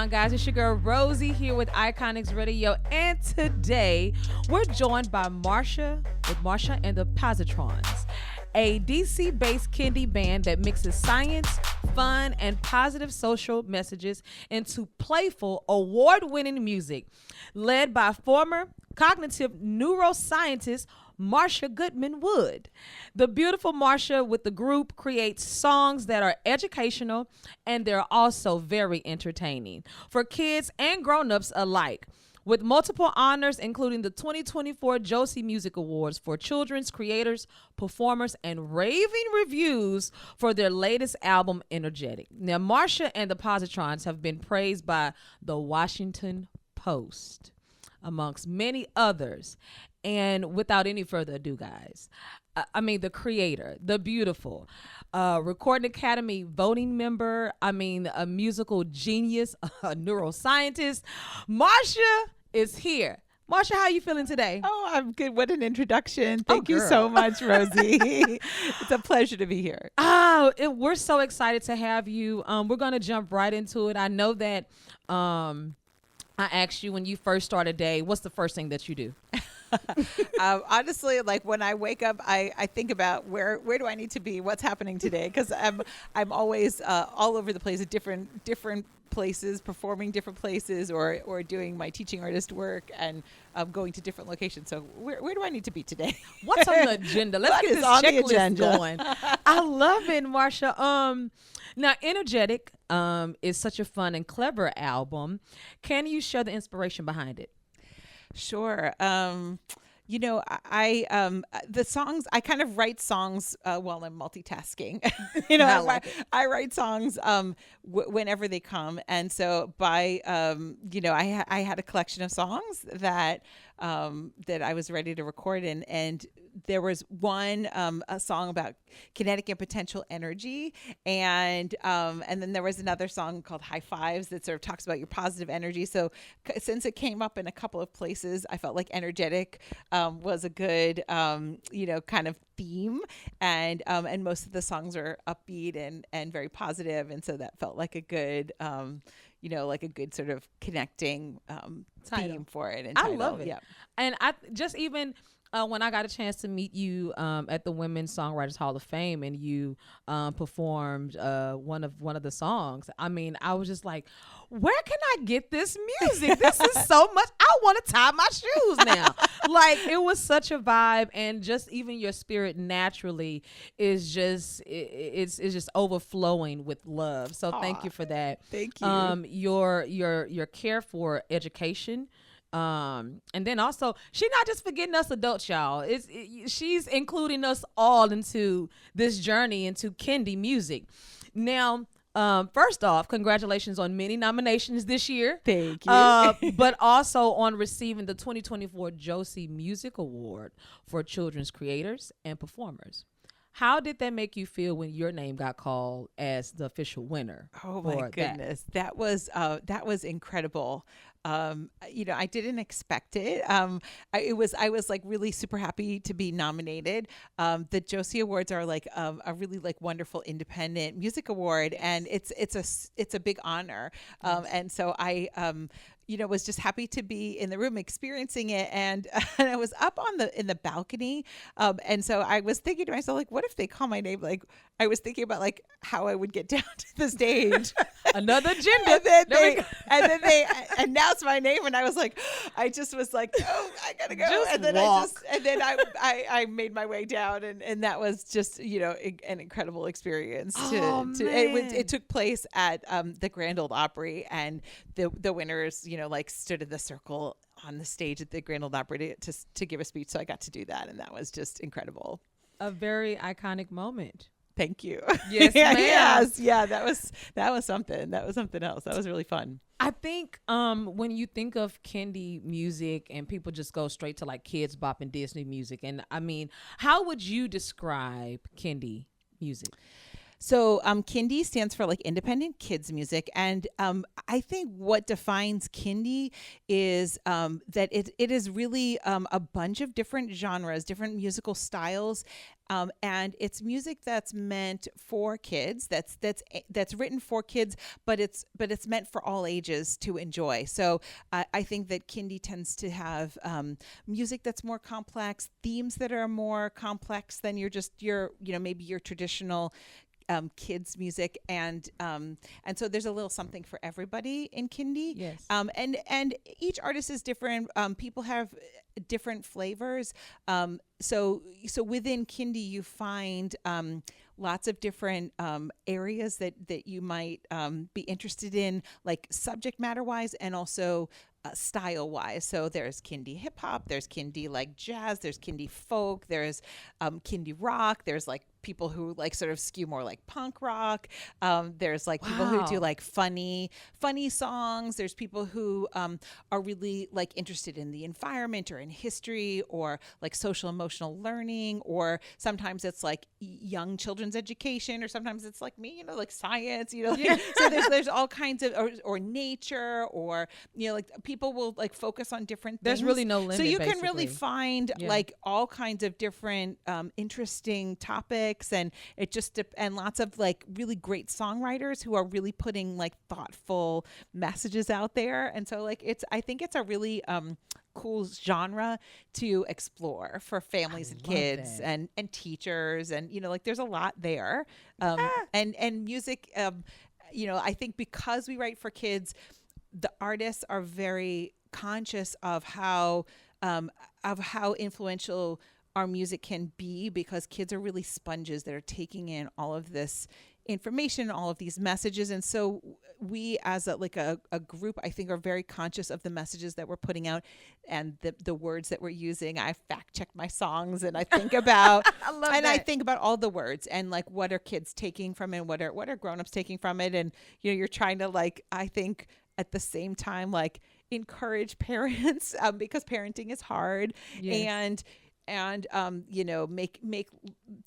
on, guys? It's your girl Rosii here with Iconix Radio, and today we're joined by Marsha with Marsha and the Positrons, a DC-based Kindie band that mixes science, fun, and positive social messages into playful, award-winning music, led by former cognitive neuroscientist Marsha Goodman-Wood. The beautiful Marsha with the group creates songs that are educational, and they're also very entertaining for kids and grown-ups alike. With multiple honors, including the 2024 Josie Music Awards for children's creators, performers, and raving reviews for their latest album, Energetic. Now, Marsha and the Positrons have been praised by the Washington Post, amongst many others. And without any further ado, guys, the creator, the beautiful, Recording Academy voting member, a musical genius, a neuroscientist, Marsha is here. Marsha, how are you feeling today? Oh, I'm good. What an introduction. Thank you so much, Rosii. It's a pleasure to be here. We're so excited to have you. We're going to jump right into it. I know that I asked you when you first start a day, what's the first thing that you do? Honestly, like when I wake up, I think about where do I need to be? What's happening today? Because I'm always all over the place at different places, performing different places, or doing my teaching artist work and going to different locations. So where do I need to be today? What's on the agenda? Let's get this checklist going. I love it, Marsha. Now, Energetic is such a fun and clever album. Can you share the inspiration behind it? Sure. The songs, I kind of write songs while I'm multitasking. I write songs whenever they come. And so I had a collection of songs that I was ready to record in. And there was one, a song about kinetic and potential energy. And then there was another song called High Fives that sort of talks about your positive energy. So since it came up in a couple of places, I felt like Energetic was a good, kind of theme. And most of the songs are upbeat and very positive. And so that felt like a good, like a good sort of connecting theme for it. And I love it. Yeah. And I just even when I got a chance to meet you at the Women's Songwriters Hall of Fame, and you performed one of the songs, I was just like, where can I get this music? This is so much. I want to tie my shoes now. Like, it was such a vibe, and just even your spirit naturally is just it's just overflowing with love. So thank you for that. Thank you. Your care for education. And then also, she's not just forgetting us adults, y'all. She's including us all into this journey into Kindie music. Now, first off, congratulations on many nominations this year. Thank you. But also on receiving the 2024 Josie Music Award for children's creators and performers. How did that make you feel when your name got called as the official winner? Oh my goodness, that was incredible. I didn't expect it. I was like really super happy to be nominated. The Josie Awards are like a really like wonderful independent music award, and it's a big honor. And so I was just happy to be in the room experiencing it, and I was up in the balcony, and so I was thinking to myself, like, what if they call my name? Like, I was thinking about like how I would get down to the stage. Another agenda. And then they announced my name, and I was like, I just was like, oh, I gotta go. I made my way down, and that was just an incredible experience. It took place at the Grand Ole Opry, and the winners stood in the circle on the stage at the Grand Ole Opry to give a speech. So I got to do that, and that was just incredible. A very iconic moment. Thank you. Yes, ma'am. Yes. Yeah, that was something. That was something else. That was really fun. I think when you think of Kindie music, and people just go straight to like Kids Bop and Disney music, and how would you describe Kindie music? So Kindie stands for like independent kids music, and I think what defines Kindie is that it is really a bunch of different genres, different musical styles, and it's music that's meant for kids. That's written for kids, but it's meant for all ages to enjoy. So I think that Kindie tends to have music that's more complex, themes that are more complex than maybe your traditional kids music, and so there's a little something for everybody in Kindie. Yes. And each artist is different. People have different flavors. So within Kindie you find lots of different areas that you might be interested in, like subject matter wise, and also style wise. So there's Kindie hip hop, there's Kindie like jazz, there's Kindie folk, there's Kindie rock, there's like people who like sort of skew more like punk rock. There's like people who do like funny songs. There's people who are really like interested in the environment or in history or like social emotional learning, or sometimes it's like young children's education, or sometimes it's like me, like science, Yeah. So there's all kinds of, or nature, or like people will like focus on different things. There's really no limit. So you can basically. really find like all kinds of different interesting topics, and it just and lots of like really great songwriters who are really putting like thoughtful messages out there. And so like I think it's a really cool genre to explore for families and kids and teachers, and like there's a lot there. And music, I think because we write for kids, the artists are very conscious of how influential our music can be, because kids are really sponges that are taking in all of this information, all of these messages. And so we as a group, I think, are very conscious of the messages that we're putting out and the words that we're using. I fact check my songs, and I think about I think about all the words, and like what are kids taking from it, what are grownups taking from it. And you're trying to like, I think at the same time, like encourage parents because parenting is hard. Yes. And make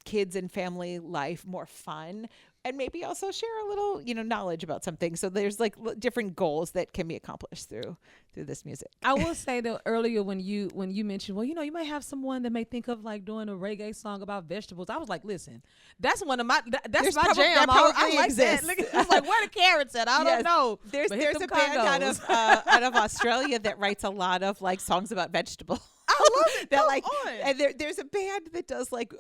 kids and family life more fun, and maybe also share a little knowledge about something. So there's like different goals that can be accomplished through this music. I will say though, earlier when you mentioned, well, you might have someone that may think of like doing a reggae song about vegetables. I was like, listen, that's one of my that's my jam. I like that. It's like, where the carrots at? I don't know. There's a band out of Australia that writes a lot of like songs about vegetables. I love it. That like, and there's a band that does like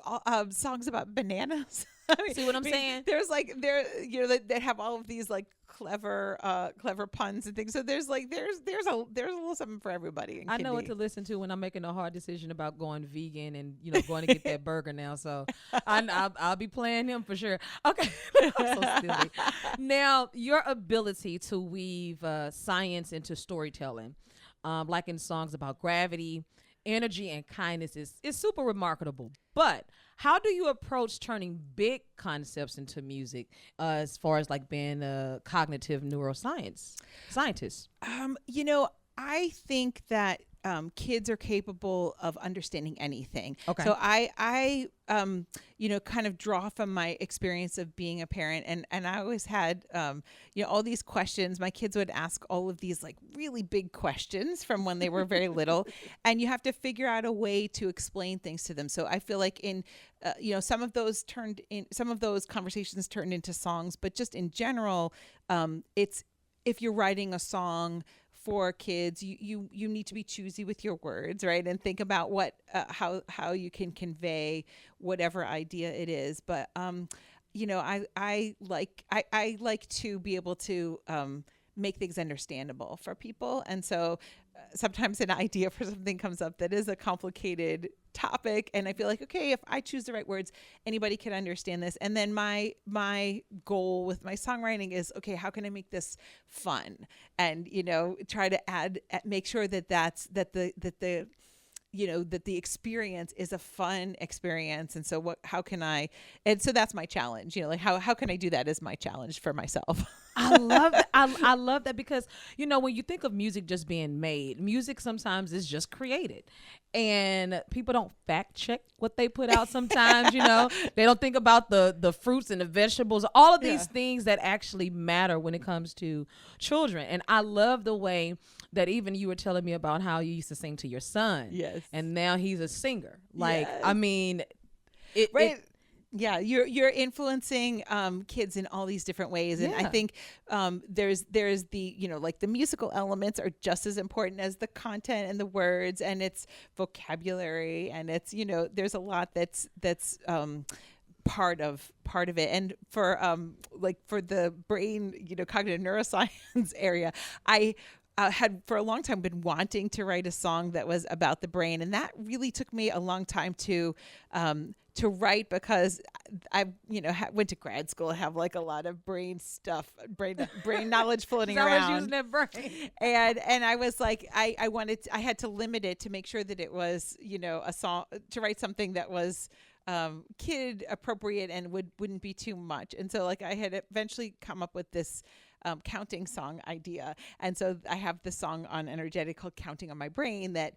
songs about bananas. See what I'm saying? There's like that have all of these like clever puns and things. So there's a little something for everybody. I know what to listen to when I'm making a hard decision about going vegan and going to get that burger now. So I'll be playing him for sure. Okay, I'm so silly. Now, your ability to weave science into storytelling, like in songs about gravity, energy, and kindness, is super remarkable. But how do you approach turning big concepts into music, as far as like being a cognitive neuroscientist? I think that kids are capable of understanding anything. Okay. So I kind of draw from my experience of being a parent, and I always had all these questions. My kids would ask all of these like really big questions from when they were very little, and you have to figure out a way to explain things to them. So I feel like in some of those conversations turned into songs, but just in general, it's, if you're writing a song for kids, you need to be choosy with your words, right? And think about what how you can convey whatever idea it is. But I like to be able to make things understandable for people. And so sometimes an idea for something comes up that is a complicated topic, and I feel like, okay, if I choose the right words, anybody can understand this. And then my goal with my songwriting is, okay, how can I make this fun? And try to make sure that the experience is a fun experience. And so so that's my challenge. Like how can I do that is my challenge for myself. I love that. I love that because, you know, when you think of music just being made, music sometimes is just created. And people don't fact check what they put out sometimes, you know. They don't think about the fruits and the vegetables, all of these things that actually matter when it comes to children. And I love the way that even you were telling me about how you used to sing to your son. Yes. And now he's a singer. Like, Yes. I mean, yeah, you're influencing kids in all these different ways, and I think there's the, you know, like the musical elements are just as important as the content and the words and its vocabulary, and it's, you know, there's a lot that's part of it. And for like for the brain, you know, cognitive neuroscience area, I had for a long time been wanting to write a song that was about the brain, and that really took me a long time to write, because I, you know, went to grad school, have like a lot of brain stuff, brain knowledge floating around. I was using that brain. And I was like, I had to limit it to make sure that it was, you know, a song, to write something that was kid appropriate and wouldn't be too much. And so like I had eventually come up with this counting song idea. And so I have this song on Energetic called Counting on My Brain that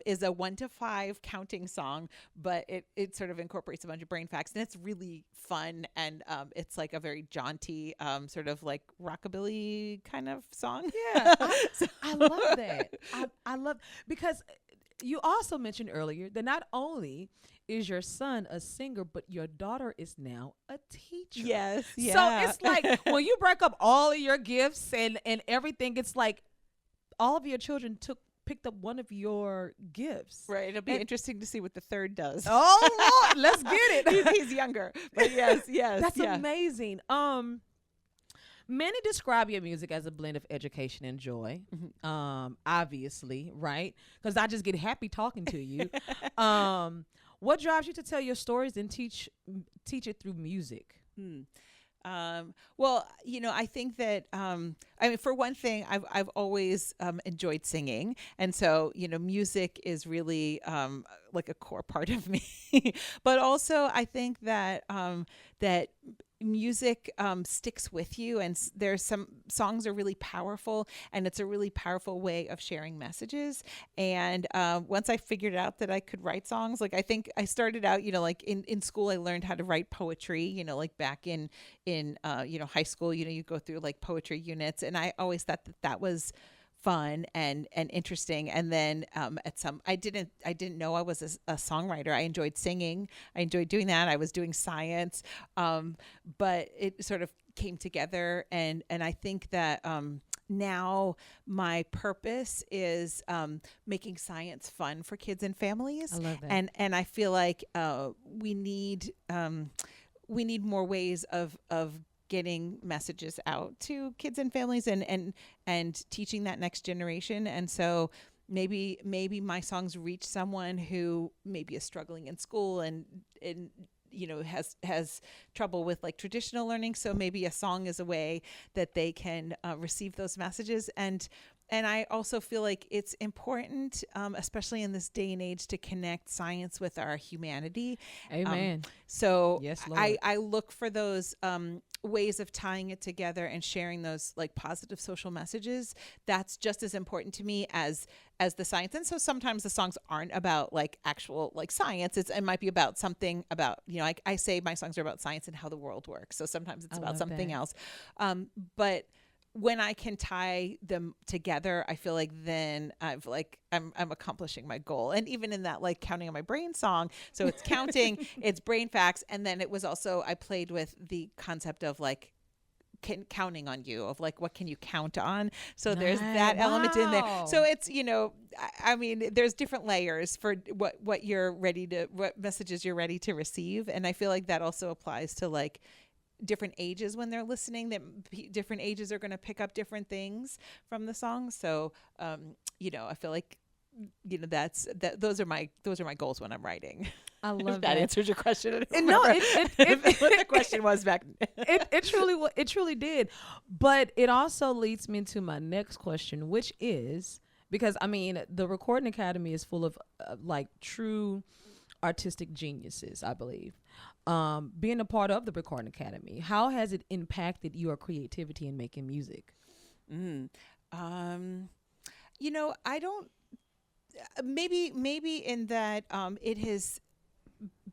is a 1 to 5 counting song, but it sort of incorporates a bunch of brain facts, and it's really fun. And it's like a very jaunty sort of like rockabilly kind of song. Yeah, I love that. I love, because you also mentioned earlier that not only is your son a singer, but your daughter is now a teacher. Yes. Yeah. So it's like when you break up all of your gifts and everything, it's like all of your children picked up one of your gifts. Right. It'll be interesting to see what the third does. Oh Lord, let's get it. He's younger, but yes. That's amazing. Many describe your music as a blend of education and joy. Mm-hmm. Obviously, right? Because I just get happy talking to you. What drives you to tell your stories and teach it through music? Well, you know, I think that, I mean, for one thing, I've always enjoyed singing. And so, you know, music is really like a core part of me. But also, I think that that music sticks with you, and there's some songs are really powerful, and it's a really powerful way of sharing messages. And once I figured out that I could write songs, like I think I started out, you know, like in school I learned how to write poetry, you know, like back in you know, high school, you know, you go through like poetry units, and I always thought that was fun and interesting. And then I didn't know I was a songwriter. I enjoyed singing. I enjoyed doing that. I was doing science, but it sort of came together. And I think that now my purpose is making science fun for kids and families. I love that. And I feel like we need more ways of getting messages out to kids and families and teaching that next generation. And so maybe my songs reach someone who maybe is struggling in school and you know, has trouble with like traditional learning. So maybe a song is a way that they can receive those messages. And I also feel like it's important, especially in this day and age, to connect science with our humanity. Amen. So yes, Lord. I look for those ways of tying it together and sharing those like positive social messages. That's just as important to me as the science. And so sometimes the songs aren't about like actual like science. It might be about something about, you know, I say my songs are about science and how the world works. So sometimes it's about something else. But when I can tie them together, I feel like then I'm accomplishing my goal. And even in that like Counting on My Brain song, so it's counting, it's brain facts, and then it was also I played with the concept of like counting on you, of like what can you count on. So there's that element in there. So it's, you know, I mean, there's different layers for what you're ready to, what messages you're ready to receive, and I feel like that also applies to like different ages when they're listening, that different ages are going to pick up different things from the song. So you know, I feel like, you know, those are my goals when I'm writing. I love that answers your question. No, what the question was back. It truly did. But it also leads me into my next question, which is, because I mean, the Recording Academy is full of like true artistic geniuses, I believe. Being a part of the Recording Academy, how has it impacted your creativity in making music? I don't. Maybe in that it has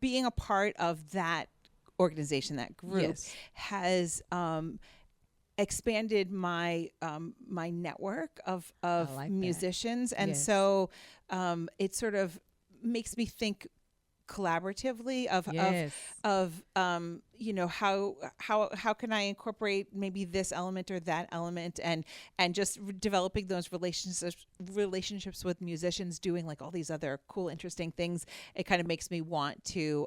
being a part of that organization, that group, has expanded my my network of like musicians, and so it sort of makes me think collaboratively of how can I incorporate maybe this element or that element, and just developing those relationships with musicians, doing like all these other cool, interesting things. It kind of makes me want to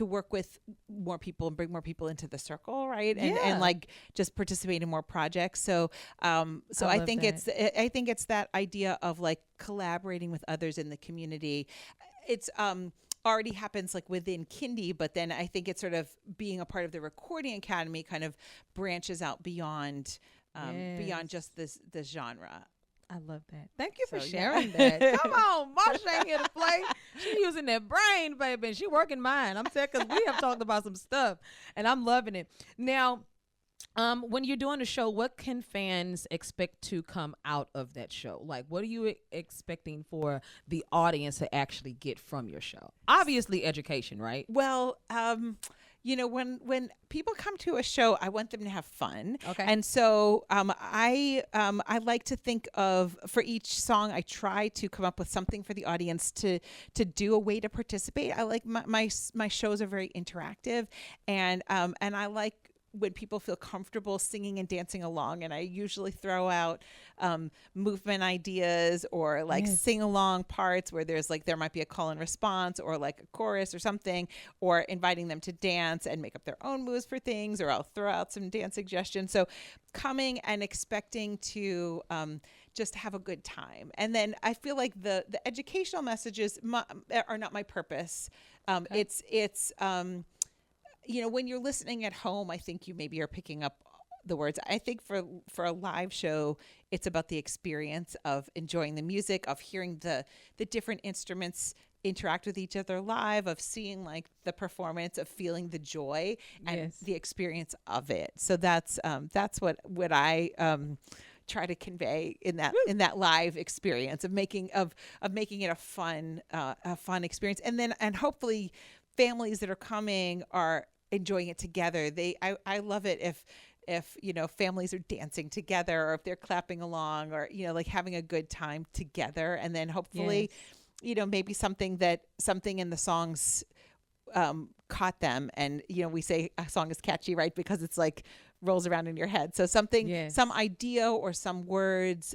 work with more people and bring more people into the circle, right? And like just participate in more projects. So I think it's that idea of like collaborating with others in the community. It's already happens like within Kindie, but then I think it's sort of being a part of the Recording Academy kind of branches out beyond just this genre. I love that. Thank you for sharing that. Come on, Marsha ain't here to play. She using that brain, baby, and she working mine. I'm saying, because we have talked about some stuff, and I'm loving it. Now, when you're doing a show, what can fans expect to come out of that show? Like, what are you expecting for the audience to actually get from your show? Obviously, education, right? Well, when people come to a show, I want them to have fun. Okay. And so I like to think of, for each song, I try to come up with something for the audience to do, a way to participate. I like my shows are very interactive, and I like when people feel comfortable singing and dancing along, and I usually throw out movement ideas or like sing along parts where there might be a call and response or like a chorus or something, or inviting them to dance and make up their own moves for things, or I'll throw out some dance suggestions. So coming and expecting to just have a good time. And then I feel like the educational messages are not my purpose. It's when you're listening at home, I think you maybe are picking up the words. I think for a live show, it's about the experience of enjoying the music, of hearing the different instruments interact with each other live, of seeing like the performance, of feeling the joy and the experience of it. So that's what I try to convey in that live experience of making it a fun experience, and hopefully families that are coming are enjoying it together. I love it if families are dancing together, or if they're clapping along, or like having a good time together. And then hopefully maybe something in the songs caught them, and we say a song is catchy, right, because it's like rolls around in your head. So something, some idea or some words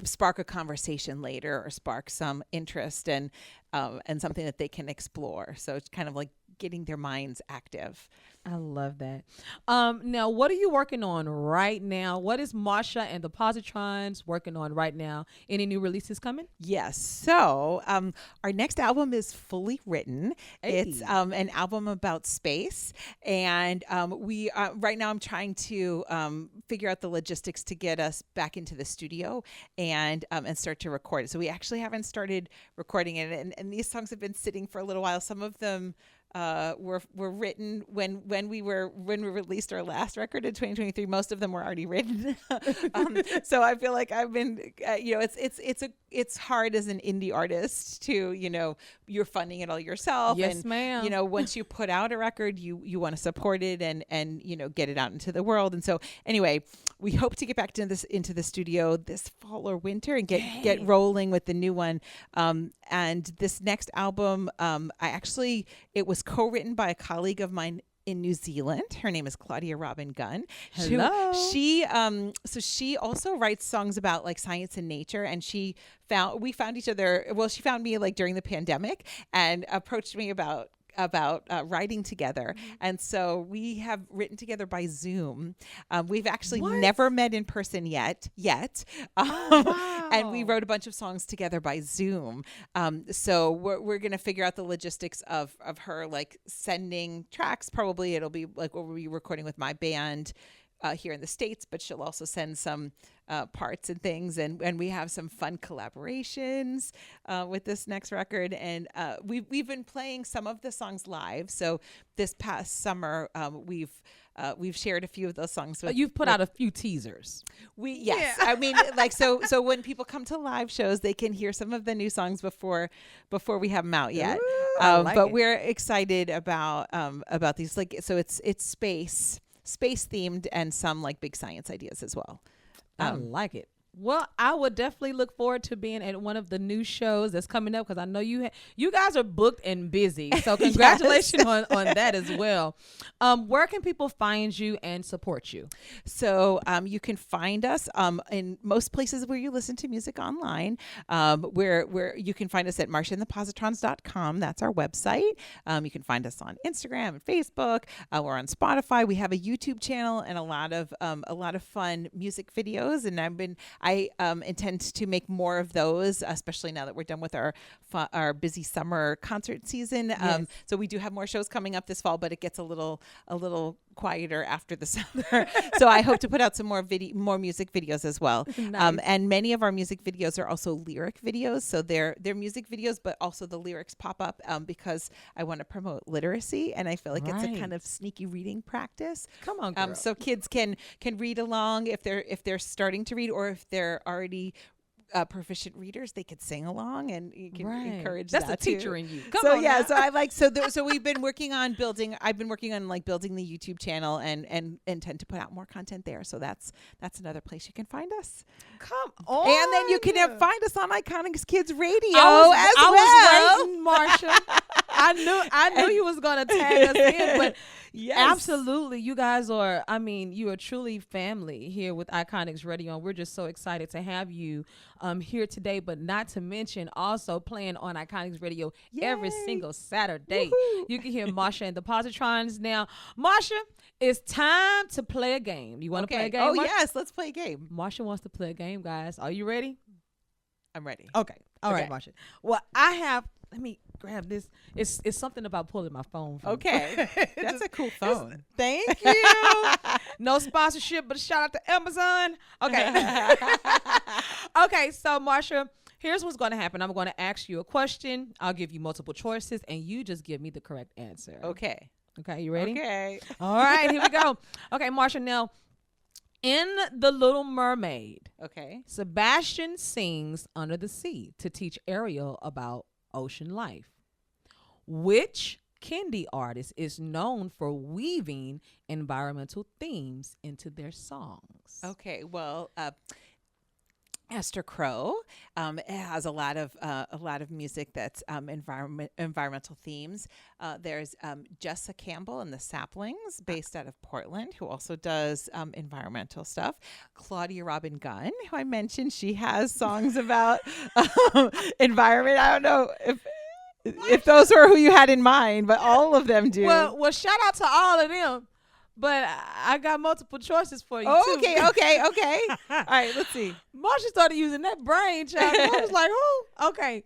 spark a conversation later, or spark some interest, and something that they can explore. So it's kind of like getting their minds active. I love that. Now, what are you working on right now? What is Marsha and the Positrons working on right now? Any new releases coming? Yes. So our next album is fully written. Hey. It's an album about space. And we right now I'm trying to figure out the logistics to get us back into the studio and start to record it. So we actually haven't started recording it. And these songs have been sitting for a little while. Some of them were written when we released our last record in 2023. Most of them were already written. So I feel like I've been, it's hard as an indie artist to, you're funding it all yourself. Yes, and, ma'am. Once you put out a record, you want to support it and get it out into the world. And so anyway, we hope to get back into the studio this fall or winter and get rolling with the new one. And this next album, it was co-written by a colleague of mine in New Zealand. Her name is Claudia Robin Gunn. Hello. She also writes songs about like science and nature, and we found each other. Well, she found me like during the pandemic and approached me about writing together. And so we have written together by Zoom. We've actually never met in person yet. Wow. And we wrote a bunch of songs together by Zoom. So we're going to figure out the logistics of her like sending tracks. Probably it'll be like we'll be recording with my band here in the States, but she'll also send some parts and things, and we have some fun collaborations with this next record, and we've been playing some of the songs live. So this past summer, we've shared a few of those songs. You've put out a few teasers. I mean, like so when people come to live shows, they can hear some of the new songs before we have them out yet. But we're excited about these. Like, so it's space themed and some like big science ideas as well. I like it. Well, I would definitely look forward to being at one of the new shows that's coming up, because I know you guys are booked and busy. So congratulations on that as well. Where can people find you and support you? So you can find us in most places where you listen to music online. Where you can find us at marshaandthepositrons.com. That's our website. You can find us on Instagram and Facebook. We're on Spotify. We have a YouTube channel and a lot of fun music videos. And I intend to make more of those, especially now that we're done with our busy summer concert season. Yes. So we do have more shows coming up this fall, but it gets a little quieter after the summer. So I hope to put out some more music videos as well. Nice. And many of our music videos are also lyric videos. So they're music videos, but also the lyrics pop up because I want to promote literacy, and I feel like it's a kind of sneaky reading practice. Come on, girl. So kids can read along if they're starting to read, or if they're already proficient readers, they could sing along, and you can encourage that's that the teacher too. in you. So yeah, so I like so we've been working on building. I've been working on like building the YouTube channel and intend to put out more content there. So that's another place you can find us. Come on, and then you can find us on Iconix Kids Radio I was waiting, Marsha. I knew you was gonna tag us in, but yes, absolutely, you guys are. I mean, you are truly family here with Iconix Radio, and we're just so excited to have you here today. But not to mention also playing on Iconix Radio every single Saturday. Woo-hoo. You can hear Marsha and the Positrons. Now, Marsha, it's time to play a game. You want to play a game? Oh Marsha? yes, let's play a game. Marsha wants to play a game, guys. Are you ready? I'm ready. Okay. All right, Okay. Marsha. Well, I have. Let me grab this. It's something about pulling my phone. From Okay, that's a cool phone. Thank you. No sponsorship, but a shout out to Amazon. Okay. Okay, so Marsha, here's what's going to happen. I'm going to ask you a question. I'll give you multiple choices, and you just give me the correct answer. Okay. Okay, you ready? Okay. All right, here we go. Okay, Marsha, now, in The Little Mermaid, Okay. Sebastian sings under the sea to teach Ariel about ocean life. Which Kindie artist is known for weaving environmental themes into their songs? Okay. Well, Esther Crow has a lot of music that's environmental themes. There's Jessa Campbell and the Saplings, based out of Portland, who also does environmental stuff. Claudia Robin Gunn, who I mentioned, she has songs about environment. I don't know if those are who you had in mind, but all of them do. Well, shout out to all of them. But I got multiple choices for you, too. Okay. All right, let's see. Marsha started using that brain, child. I was like, who? Okay.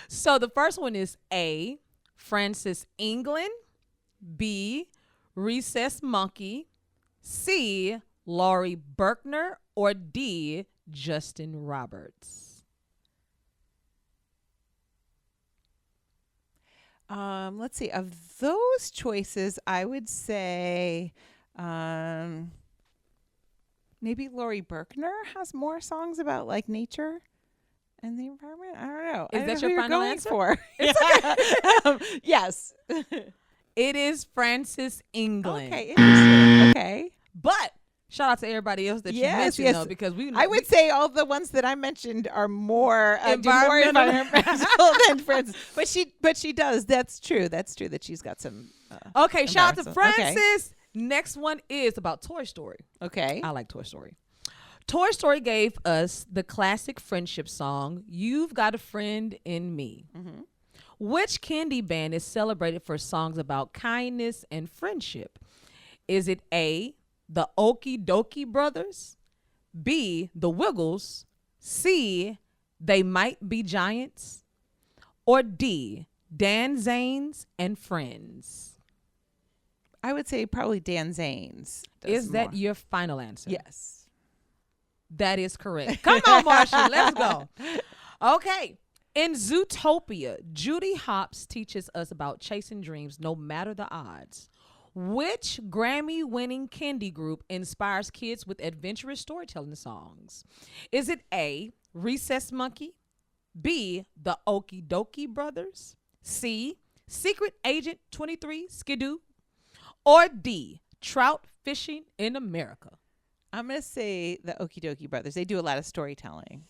So the first one is A, Francis England. B, Recess Monkey. C, Laurie Berkner. Or D, Justin Roberts. Let's see. Of those choices, I would say maybe Laurie Berkner has more songs about like nature and the environment. I don't know. Is that your final answer? For? Yes. It is Francis England. Okay. Interesting. Okay. But shout out to everybody else that you mentioned, though, because I would say all the ones that I mentioned are more environmental than Francis. But she does. That's true. That's true that she's got some. Okay, shout out to Francis. Okay. Next one is about Toy Story. Okay. I like Toy Story. Toy Story gave us the classic friendship song, You've Got a Friend in Me. Mm-hmm. Which Kindie band is celebrated for songs about kindness and friendship? Is it A, the Okie Dokie Brothers, B, the Wiggles, C, They Might Be Giants, or D, Dan Zanes and Friends? I would say probably Dan Zanes. Is that your final answer? Yes. That is correct. Come on, Marsha. Let's go. Okay. In Zootopia, Judy Hopps teaches us about chasing dreams no matter the odds. Which Grammy-winning Kindie group inspires kids with adventurous storytelling songs? Is it A, Recess Monkey, B, the Okie Dokie Brothers, C, Secret Agent 23 Skidoo, or D, Trout Fishing in America? I'm going to say the Okie Dokie Brothers. They do a lot of storytelling.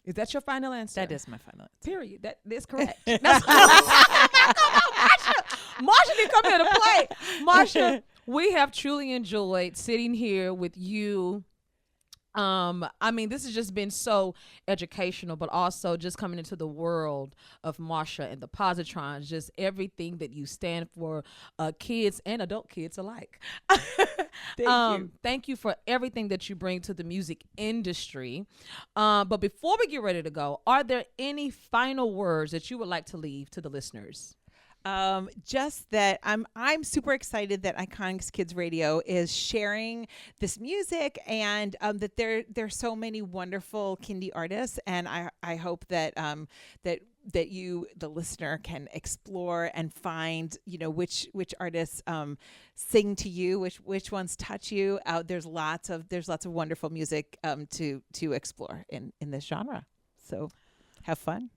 Is that your final answer? That is my final answer. Period. That is correct. That's come on, Marsha. Marsha didn't come here to play. Marsha, we have truly enjoyed sitting here with you. I mean, this has just been so educational, but also just coming into the world of Marsha and the Positrons, just everything that you stand for, kids and adult kids alike. Thank you. Thank you for everything that you bring to the music industry. But before we get ready to go, are there any final words that you would like to leave to the listeners? Just that I'm super excited that Iconix Kids Radio is sharing this music, and that there's so many wonderful Kindie artists, and I hope that that you, the listener, can explore and find, which artists sing to you, which ones touch you. There's lots of wonderful music to explore in this genre. So have fun.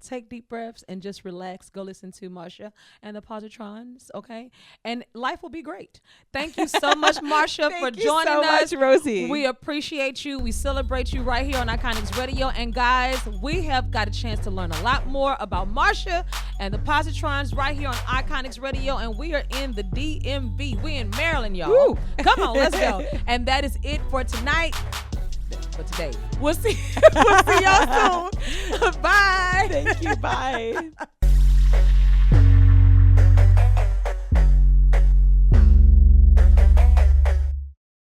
Take deep breaths and just relax. Go listen to Marsha and the Positrons, okay? And life will be great. Thank you so much, Marsha, for joining us. Thank you so much, Rosii. We appreciate you. We celebrate you right here on Iconix Radio. And guys, we have got a chance to learn a lot more about Marsha and the Positrons right here on Iconix Radio. And we are in the DMV. We in Maryland, y'all. Woo. Come on, let's go. And that is it for tonight. For today. We'll see y'all soon. Bye. Thank you. Bye.